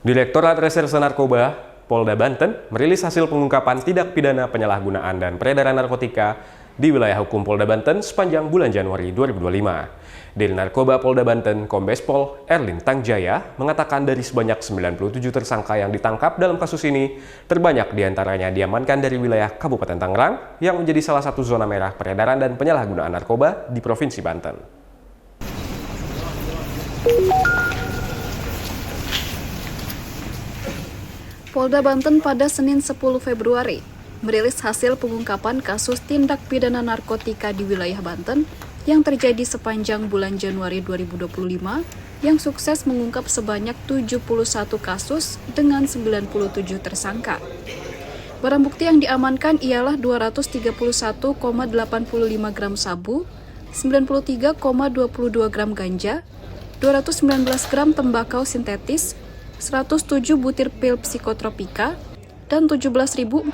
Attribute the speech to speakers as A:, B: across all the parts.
A: Direktorat Reserse Narkoba Polda Banten merilis hasil pengungkapan tindak pidana penyalahgunaan dan peredaran narkotika di wilayah hukum Polda Banten sepanjang bulan Januari 2025. Dir Narkoba Polda Banten, Kombes Pol Erlin Tangjaya, mengatakan dari sebanyak 97 tersangka yang ditangkap dalam kasus ini, terbanyak diantaranya diamankan dari wilayah Kabupaten Tangerang yang menjadi salah satu zona merah peredaran dan penyalahgunaan narkoba di Provinsi Banten.
B: Polda Banten pada Senin 10 Februari merilis hasil pengungkapan kasus tindak pidana narkotika di wilayah Banten yang terjadi sepanjang bulan Januari 2025 yang sukses mengungkap sebanyak 71 kasus dengan 97 tersangka. Barang bukti yang diamankan ialah 231,85 gram sabu, 93,22 gram ganja, 219 gram tembakau sintetis, 107 butir pil psikotropika, dan 17.450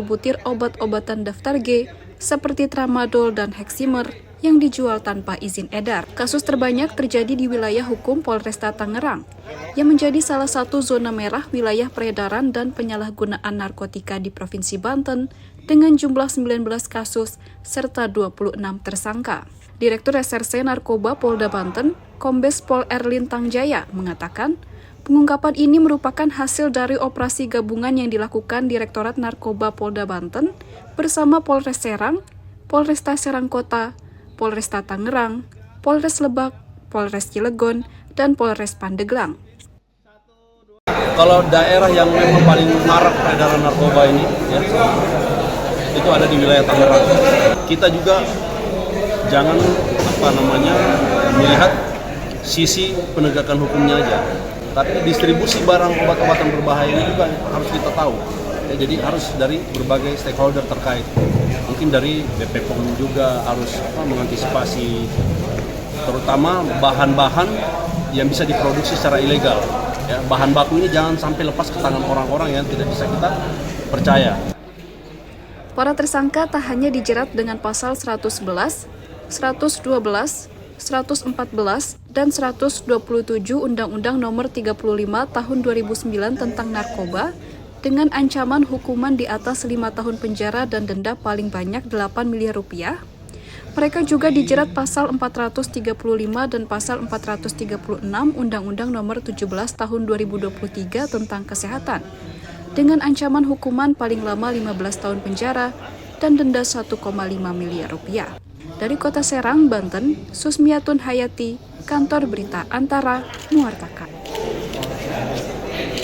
B: butir obat-obatan daftar G seperti tramadol dan heximer yang dijual tanpa izin edar. Kasus terbanyak terjadi di wilayah hukum Polresta Tangerang, yang menjadi salah satu zona merah wilayah peredaran dan penyalahgunaan narkotika di Provinsi Banten dengan jumlah 19 kasus serta 26 tersangka. Direktur Reserse Narkoba Polda Banten, Kombes Pol Erlin Tangjaya, mengatakan, pengungkapan ini merupakan hasil dari operasi gabungan yang dilakukan Direktorat Narkoba Polda Banten bersama Polres Serang, Polresta Serang Kota, Polresta Tangerang, Polres Lebak, Polres Cilegon, dan Polres Pandeglang.
C: Kalau daerah yang memang paling marak peredaran narkoba ini, ya, itu ada di wilayah Tangerang. Kita juga jangan melihat sisi penegakan hukumnya aja. Tapi distribusi barang obat-obatan berbahaya ini juga harus kita tahu. Ya, jadi harus dari berbagai stakeholder terkait. Mungkin dari BPOM juga harus mengantisipasi, terutama bahan-bahan yang bisa diproduksi secara ilegal. Ya, bahan baku ini jangan sampai lepas ke tangan orang-orang yang tidak bisa kita percaya.
B: Para tersangka tak hanya dijerat dengan pasal 111, 112, 114, dan 127 Undang-Undang Nomor 35 Tahun 2009 tentang narkoba dengan ancaman hukuman di atas 5 tahun penjara dan denda paling banyak 8 miliar rupiah. Mereka juga dijerat pasal 435 dan pasal 436 Undang-Undang Nomor 17 Tahun 2023 tentang kesehatan dengan ancaman hukuman paling lama 15 tahun penjara dan denda 1,5 miliar rupiah. Dari Kota Serang, Banten, Susmiatun Hayati, Kantor Berita Antara, mewartakan.